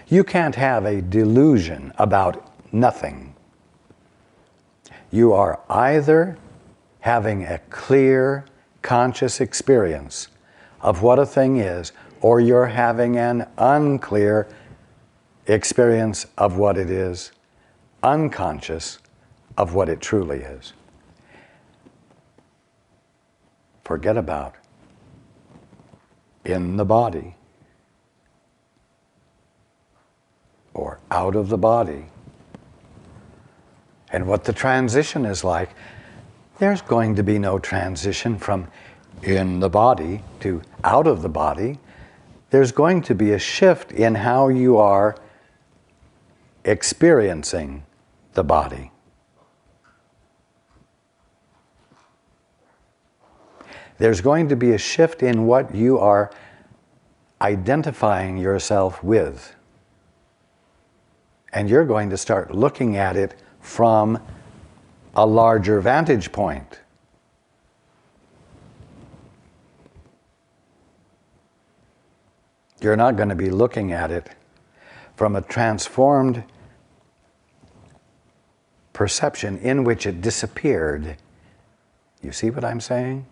You can't have a delusion about nothing. You are either having a clear, conscious experience of what a thing is, or you're having an unclear experience of what it is, unconscious of what it truly is. Forget about in the body or out of the body. And what the transition is like, there's going to be no transition from in the body to out of the body. There's going to be a shift in how you are experiencing the body. There's going to be a shift in what you are identifying yourself with. And you're going to start looking at it from a larger vantage point. You're not going to be looking at it from a transformed perception in which it disappeared. You see what I'm saying?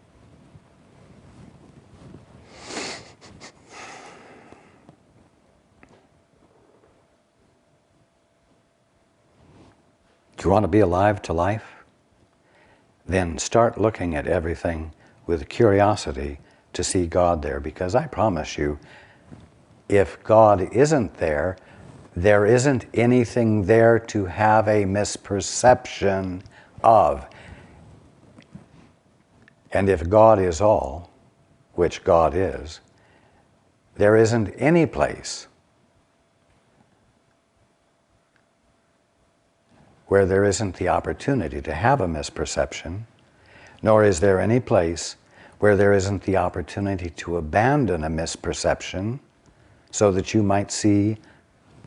Do you want to be alive to life? Then start looking at everything with curiosity to see God there, because I promise you, if God isn't there, there isn't anything there to have a misperception of. And if God is all, which God is, there isn't any place where there isn't the opportunity to have a misperception, nor is there any place where there isn't the opportunity to abandon a misperception so that you might see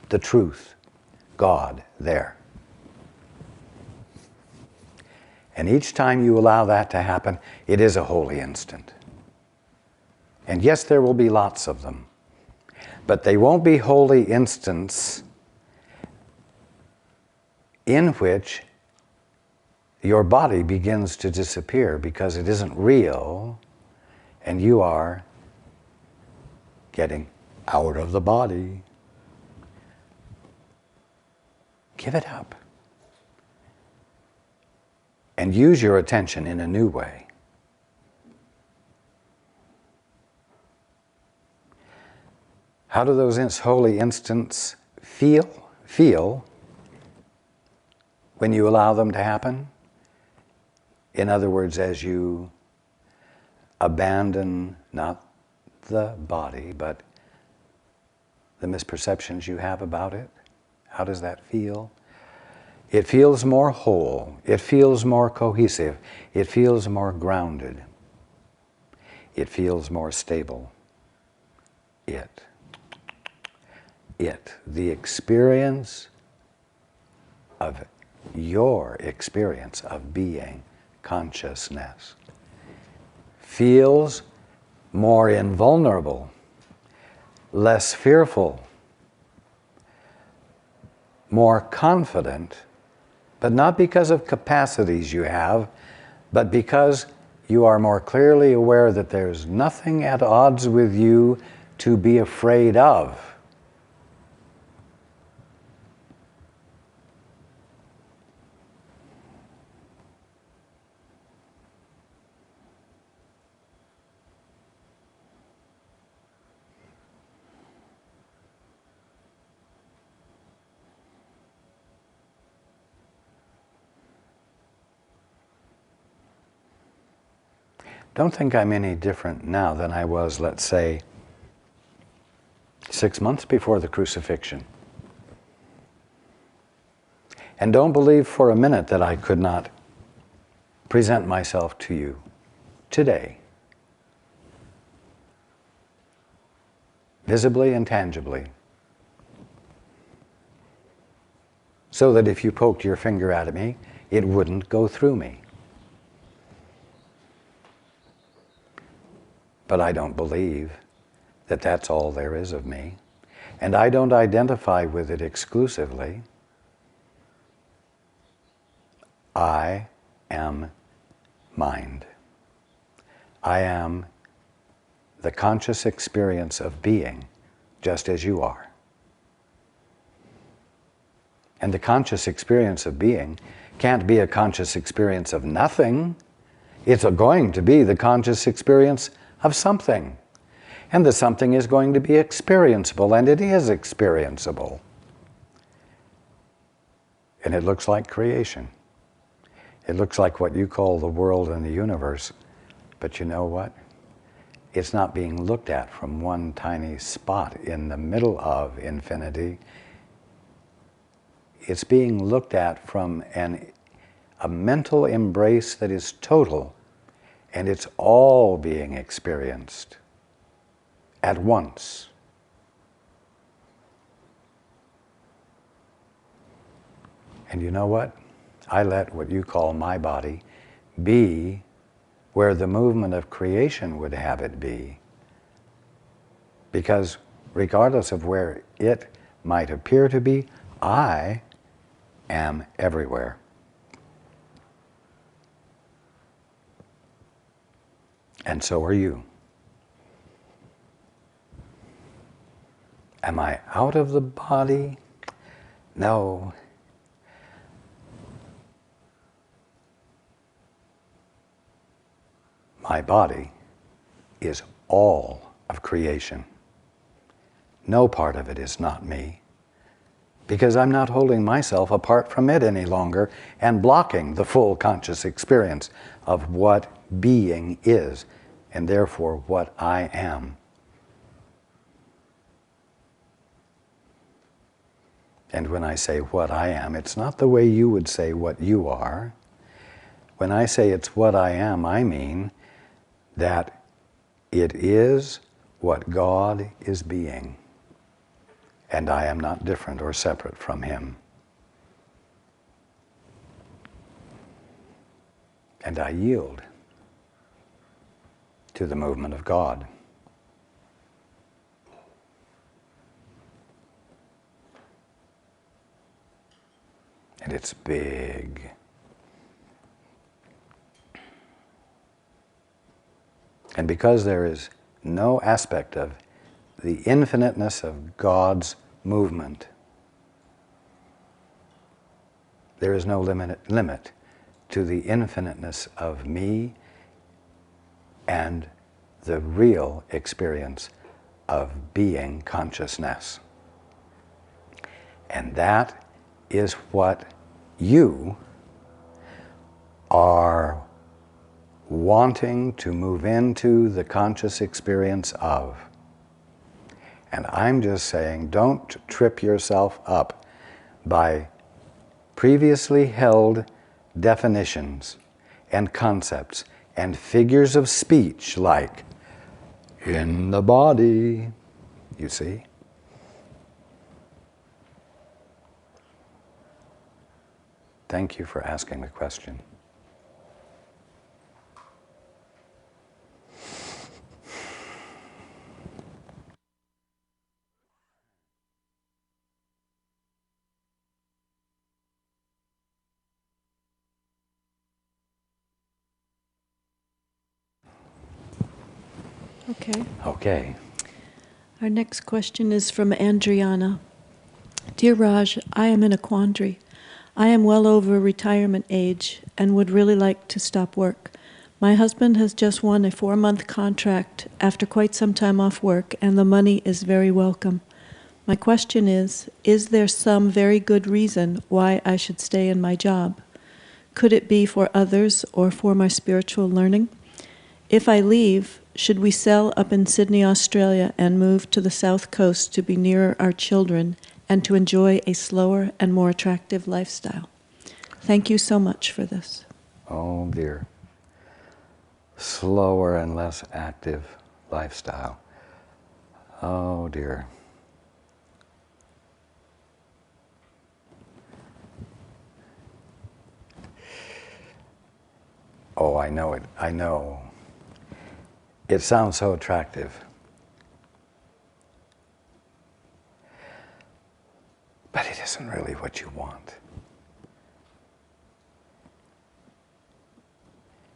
the truth, God, there. And each time you allow that to happen, it is a holy instant. And yes, there will be lots of them, but they won't be holy instants in which your body begins to disappear because it isn't real and you are getting out of the body. Give it up and use your attention in a new way. How do those holy instants feel when you allow them to happen? In other words, as you abandon not the body, but the misperceptions you have about it, how does that feel? It feels more whole. It feels more cohesive. It feels more grounded. It feels more stable. The experience of your experience of being, consciousness, feels more invulnerable, less fearful, more confident, but not because of capacities you have, but because you are more clearly aware that there's nothing at odds with you to be afraid of. Don't think I'm any different now than I was, let's say, 6 months before the crucifixion. And don't believe for a minute that I could not present myself to you today, visibly and tangibly, so that if you poked your finger at me, it wouldn't go through me. But I don't believe that that's all there is of me. And I don't identify with it exclusively. I am mind. I am the conscious experience of being, just as you are. And the conscious experience of being can't be a conscious experience of nothing. It's going to be the conscious experience of something. And the something is going to be experienceable, and it is experienceable. And it looks like creation. It looks like what you call the world and the universe. But you know what? It's not being looked at from one tiny spot in the middle of infinity. It's being looked at from a mental embrace that is total, and it's all being experienced at once. And you know what? I let what you call my body be where the movement of creation would have it be. Because regardless of where it might appear to be, I am everywhere. And so are you. Am I out of the body? No. My body is all of creation. No part of it is not me, because I'm not holding myself apart from it any longer and blocking the full conscious experience of what being is, and therefore what I am. And when I say what I am, it's not the way you would say what you are. When I say it's what I am, I mean that it is what God is being, and I am not different or separate from Him. And I yield to the movement of God. And it's big. And because there is no aspect of the infiniteness of God's movement, there is no limit to the infiniteness of me and the real experience of being consciousness. And that is what you are wanting to move into the conscious experience of. And I'm just saying, don't trip yourself up by previously held definitions and concepts and figures of speech like, in the body, you see? Thank you for asking the question. Okay. Okay. Our next question is from Andriana. Dear Raj, I am in a quandary. I am well over retirement age and would really like to stop work. My husband has just won a 4-month contract after quite some time off work, and the money is very welcome. My question is there some very good reason why I should stay in my job? Could it be for others or for my spiritual learning? If I leave, should we sell up in Sydney, Australia, and move to the south coast to be nearer our children and to enjoy a slower and more attractive lifestyle? Thank you so much for this. Oh dear. Slower and less active lifestyle. Oh dear. Oh, I know it. I know. It sounds so attractive. but it isn't really what you want.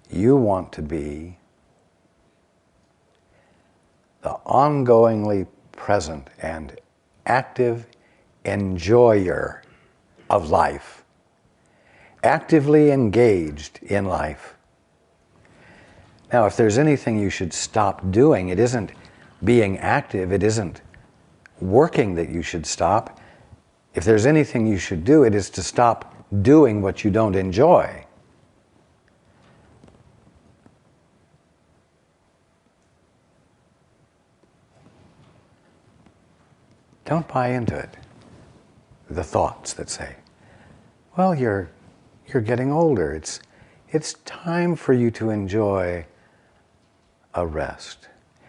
You want to be the ongoingly present and active enjoyer of life, actively engaged in life. Now, if there's anything you should stop doing, it isn't being active, it isn't working that you should stop. If there's anything you should do, it is to stop doing what you don't enjoy. Don't buy into it. The thoughts that say, well, you're getting older. It's time for you to enjoy a rest.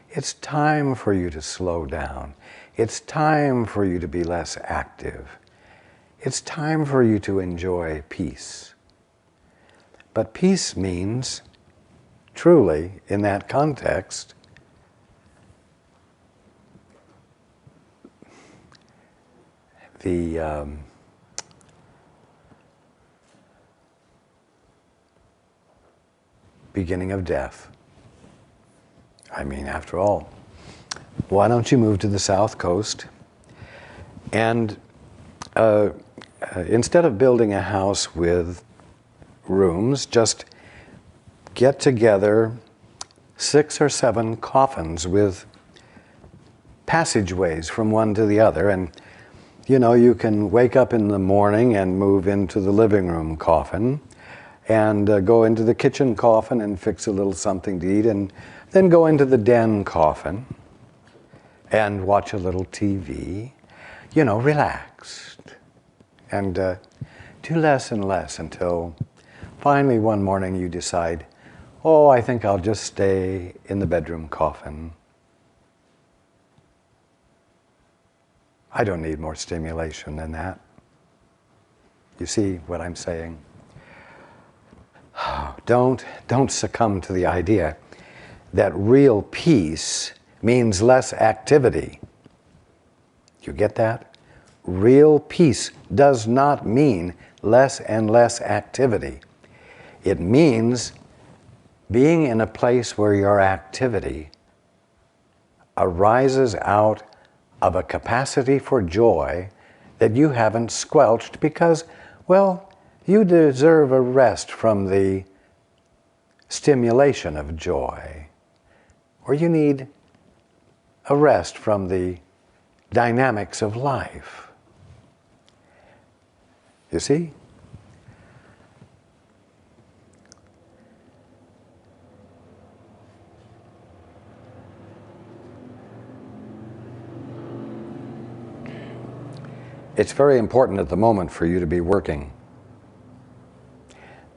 It's time for you to slow down. It's time for you to be less active. It's time for you to enjoy peace. But peace means, truly, in that context, the beginning of death. I mean, after all, why don't you move to the South Coast and instead of building a house with rooms, just get together 6 or 7 coffins with passageways from one to the other, and you can wake up in the morning and move into the living room coffin and go into the kitchen coffin and fix a little something to eat, and then go into the den coffin and watch a little TV, relaxed, and do less and less until finally one morning you decide, oh, I think I'll just stay in the bedroom coffin. I don't need more stimulation than that. You see what I'm saying? Don't succumb to the idea that real peace means less activity. You get that? Real peace does not mean less and less activity. It means being in a place where your activity arises out of a capacity for joy that you haven't squelched because, well, you deserve a rest from the stimulation of joy, or you need a rest from the dynamics of life. You see? It's very important at the moment for you to be working,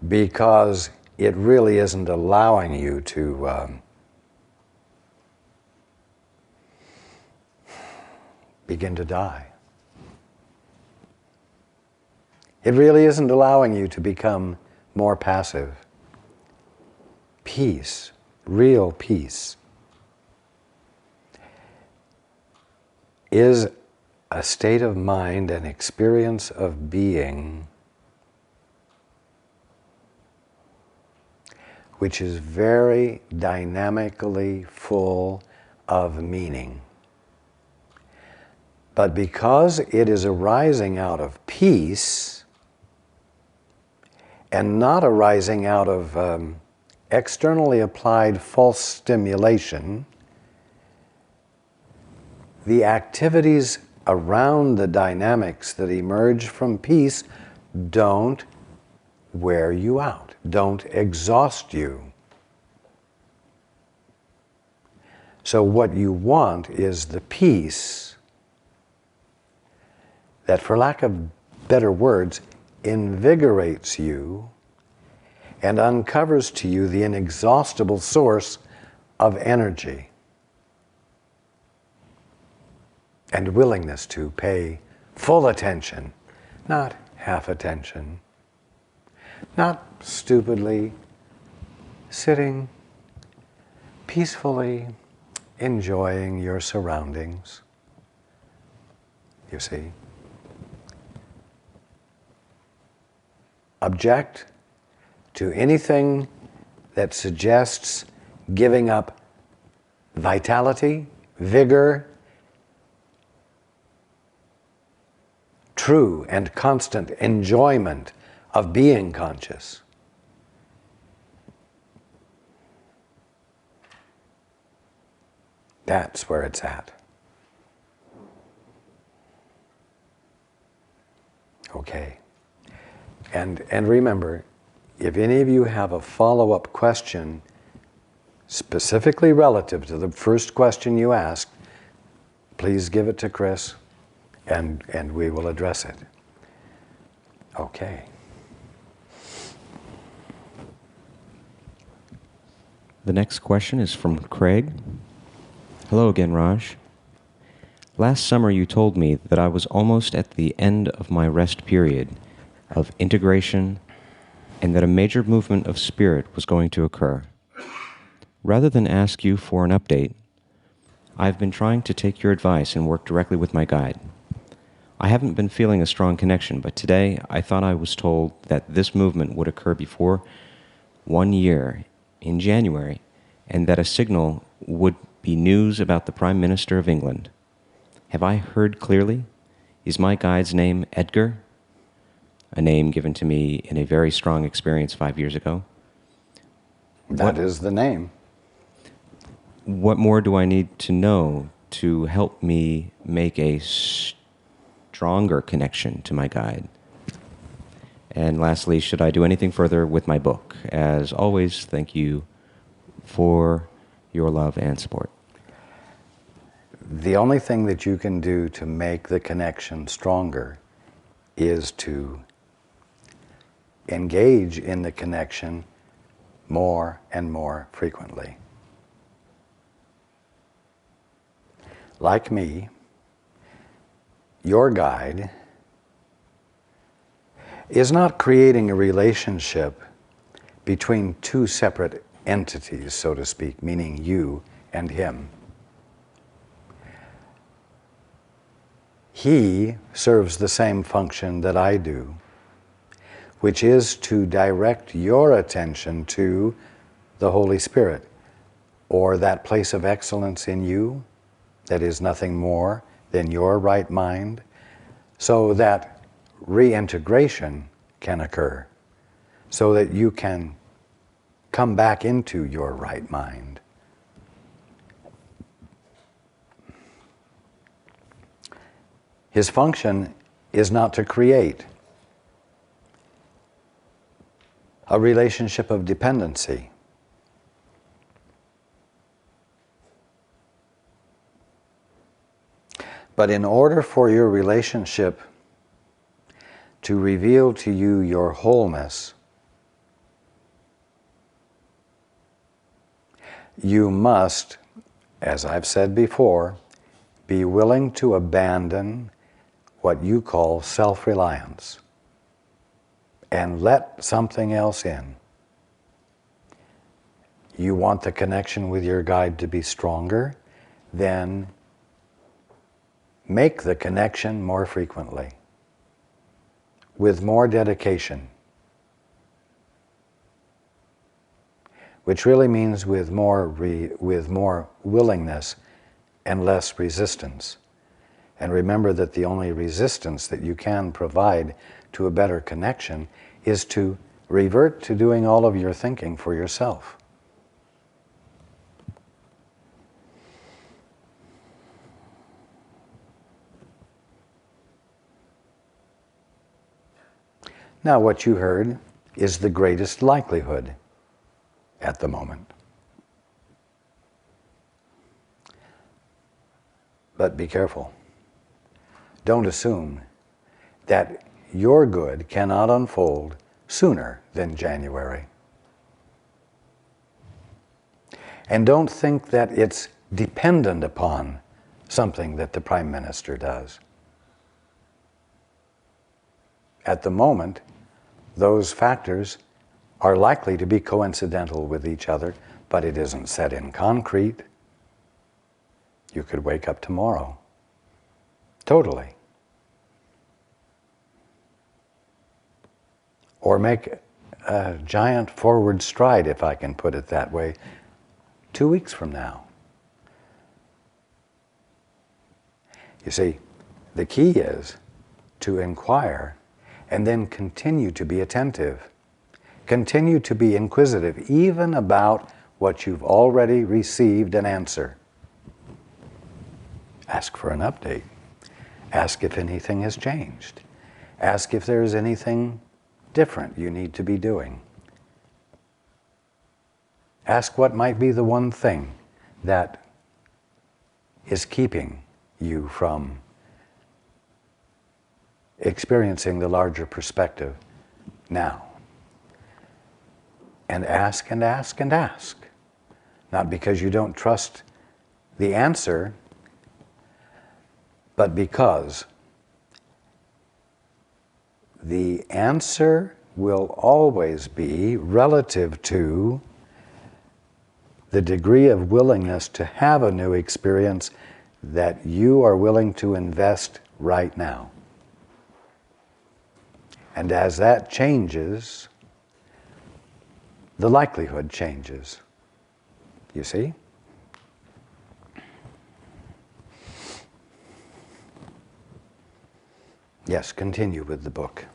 because it really isn't allowing you to begin to die. It really isn't allowing you to become more passive. Peace, real peace, is a state of mind, an experience of being, which is very dynamically full of meaning. But because it is arising out of peace and not arising out of externally applied false stimulation, the activities around the dynamics that emerge from peace don't wear you out, don't exhaust you. So what you want is the peace that, for lack of better words, invigorates you and uncovers to you the inexhaustible source of energy and willingness to pay full attention, not half attention, not stupidly sitting peacefully enjoying your surroundings. You see? object to anything that suggests giving up vitality, vigor, true and constant enjoyment of being conscious. That's where it's at. Okay. And remember, if any of you have a follow-up question specifically relative to the first question you asked, please give it to Chris and we will address it. Okay. The next question is from Craig. Hello again, Raj. Last summer you told me that I was almost at the end of my rest period of integration and that a major movement of spirit was going to occur. Rather than ask you for an update, I've been trying to take your advice and work directly with my guide. I haven't been feeling a strong connection, but today I thought I was told that this movement would occur before 1 year in January and that a signal would be news about the Prime Minister of England. Have I heard clearly? Is my guide's name Edgar? A name given to me in a very strong experience 5 years ago. That is the name. What more do I need to know to help me make a stronger connection to my guide? And lastly, should I do anything further with my book? As always, thank you for your love and support. The only thing that you can do to make the connection stronger is to engage in the connection more and more frequently. Like me, your guide is not creating a relationship between two separate entities, so to speak, meaning you and him. He serves the same function that I do, which is to direct your attention to the Holy Spirit, or that place of excellence in you that is nothing more than your right mind, so that reintegration can occur, so that you can come back into your right mind. His function is not to create a relationship of dependency. But in order for your relationship to reveal to you your wholeness, you must, as I've said before, be willing to abandon what you call self-reliance and let something else in. You want the connection with your guide to be stronger? Then make the connection more frequently, with more dedication, which really means with more willingness and less resistance. And remember that the only resistance that you can provide to a better connection is to revert to doing all of your thinking for yourself. Now, what you heard is the greatest likelihood at the moment. But be careful. Don't assume that your good cannot unfold sooner than January. And don't think that it's dependent upon something that the Prime Minister does. At the moment, those factors are likely to be coincidental with each other, but it isn't set in concrete. You could wake up tomorrow. Totally. or make a giant forward stride, if I can put it that way, 2 weeks from now. You see, the key is to inquire and then continue to be attentive. Continue to be inquisitive, even about what you've already received an answer. Ask for an update. Ask if anything has changed. Ask if there's anything different you need to be doing. Ask what might be the one thing that is keeping you from experiencing the larger perspective now. And ask and ask and ask. Not because you don't trust the answer, but because the answer will always be relative to the degree of willingness to have a new experience that you are willing to invest right now. And as that changes, the likelihood changes. You see? Yes, continue with the book.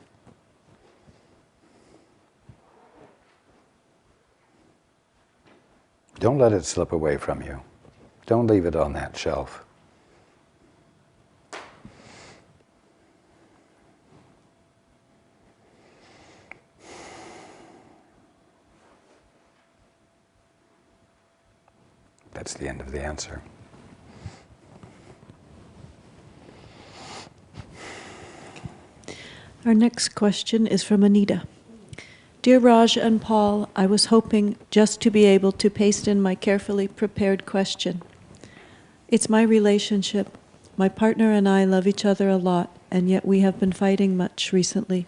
Don't let it slip away from you. Don't leave it on that shelf. That's the end of the answer. Our next question is from Anita. Dear Raj and Paul, I was hoping just to be able to paste in my carefully prepared question. It's my relationship. My partner and I love each other a lot, and yet we have been fighting much recently.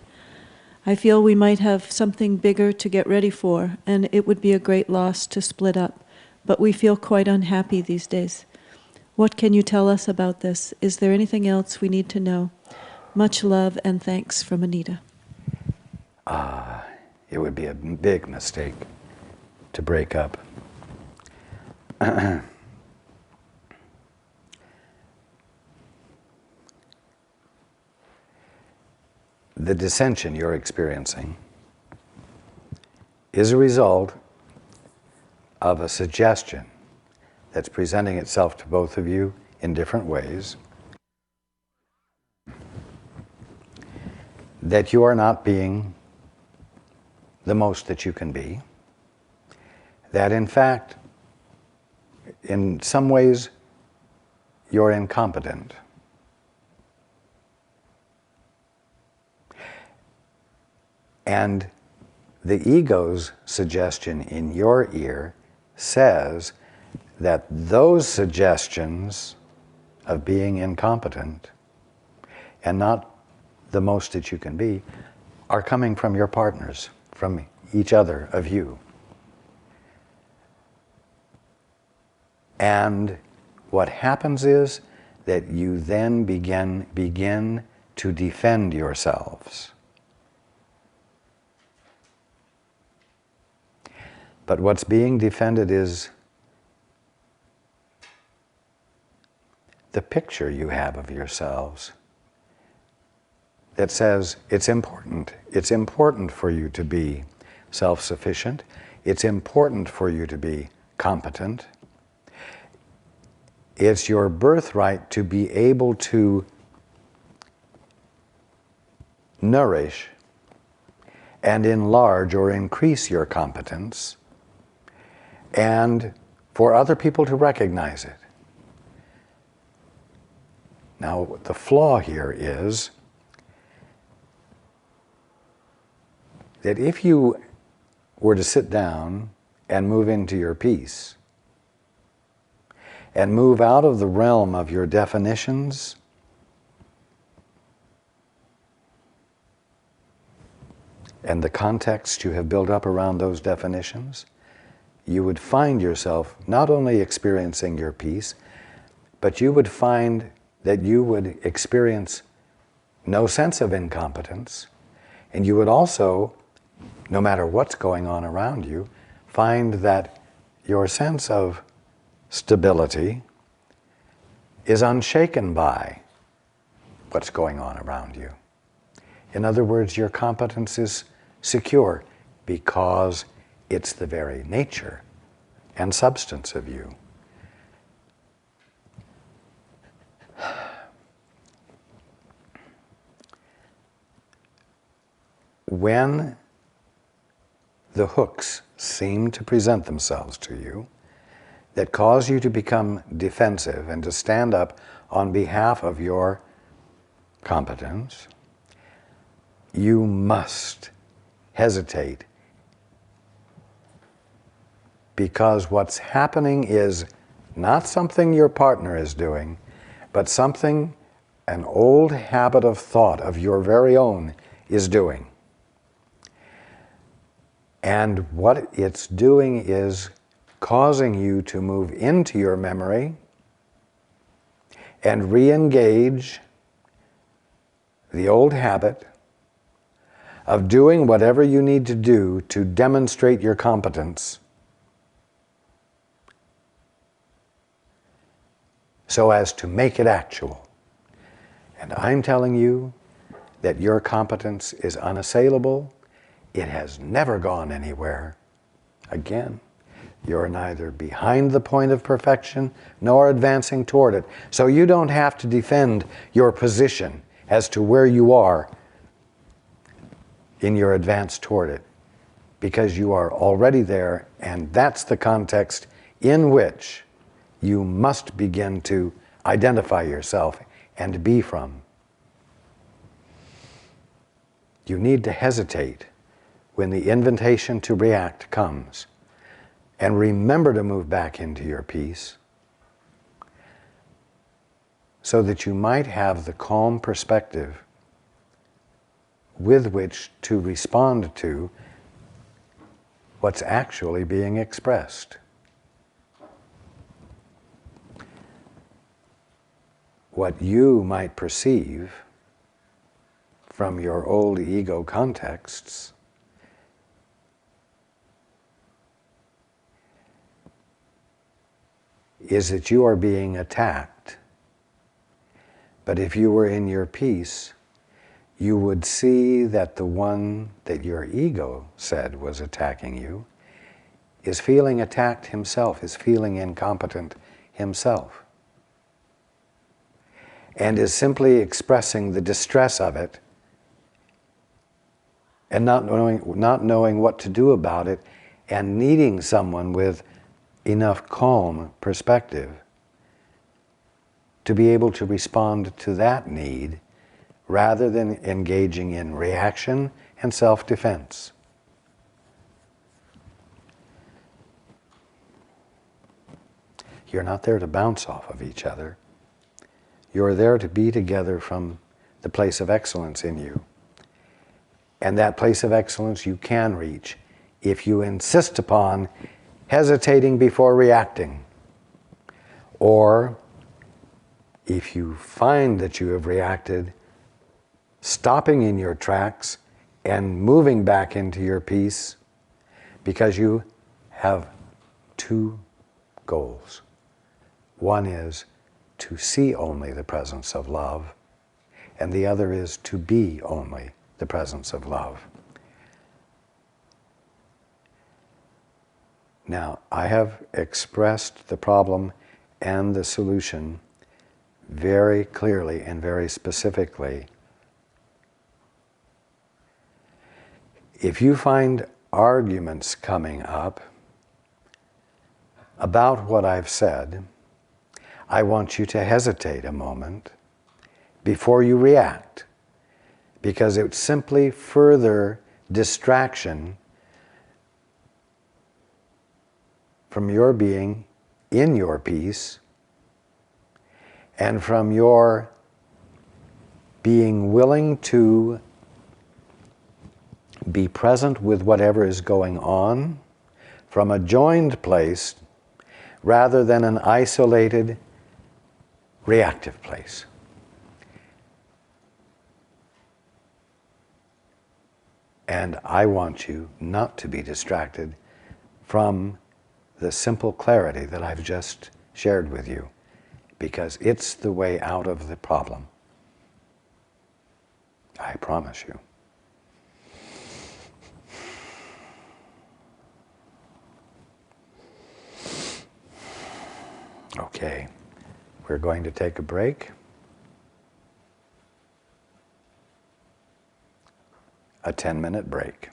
I feel we might have something bigger to get ready for, and it would be a great loss to split up, but we feel quite unhappy these days. What can you tell us about this? Is there anything else we need to know? Much love and thanks from Anita. It would be a big mistake to break up. The dissension you're experiencing is a result of a suggestion that's presenting itself to both of you in different ways, that you are not being the most that you can be, that in fact, in some ways, you're incompetent. And the ego's suggestion in your ear says that those suggestions of being incompetent and not the most that you can be are coming from your partners, from each other of you. And what happens is that you then begin to defend yourselves. But what's being defended is the picture you have of yourselves that says it's important. It's important for you to be self-sufficient. It's important for you to be competent. It's your birthright to be able to nourish and enlarge or increase your competence, and for other people to recognize it. Now, the flaw here is that if you were to sit down and move into your peace, and move out of the realm of your definitions, and the context you have built up around those definitions, you would find yourself not only experiencing your peace, but you would find that you would experience no sense of incompetence, and you would also no matter what's going on around you, find that your sense of stability is unshaken by what's going on around you. In other words, your competence is secure because it's the very nature and substance of you. When the hooks seem to present themselves to you that cause you to become defensive and to stand up on behalf of your competence, you must hesitate, because what's happening is not something your partner is doing, but something an old habit of thought of your very own is doing. And what it's doing is causing you to move into your memory and re-engage the old habit of doing whatever you need to do to demonstrate your competence so as to make it actual. And I'm telling you that your competence is unassailable. It has never gone anywhere. Again, you're neither behind the point of perfection nor advancing toward it. So you don't have to defend your position as to where you are in your advance toward it, because you are already there, and that's the context in which you must begin to identify yourself and be from. You need to hesitate when the invitation to react comes, and remember to move back into your peace so that you might have the calm perspective with which to respond to what's actually being expressed. What you might perceive from your old ego contexts is that you are being attacked. But if you were in your peace, you would see that the one that your ego said was attacking you is feeling attacked himself, is feeling incompetent himself, and is simply expressing the distress of it and not knowing what to do about it, and needing someone with enough calm perspective to be able to respond to that need rather than engaging in reaction and self-defense. You're not there to bounce off of each other. You're there to be together from the place of excellence in you. And that place of excellence you can reach if you insist upon hesitating before reacting. Or if you find that you have reacted, stopping in your tracks and moving back into your peace, because you have two goals. One is to see only the presence of love, and the other is to be only the presence of love. Now, I have expressed the problem and the solution very clearly and very specifically. If you find arguments coming up about what I've said, I want you to hesitate a moment before you react, because it's simply further distraction from your being in your peace and from your being willing to be present with whatever is going on from a joined place rather than an isolated, reactive place. And I want you not to be distracted from the simple clarity that I've just shared with you, because it's the way out of the problem. I promise you. Okay, we're going to take a break. A 10-minute break.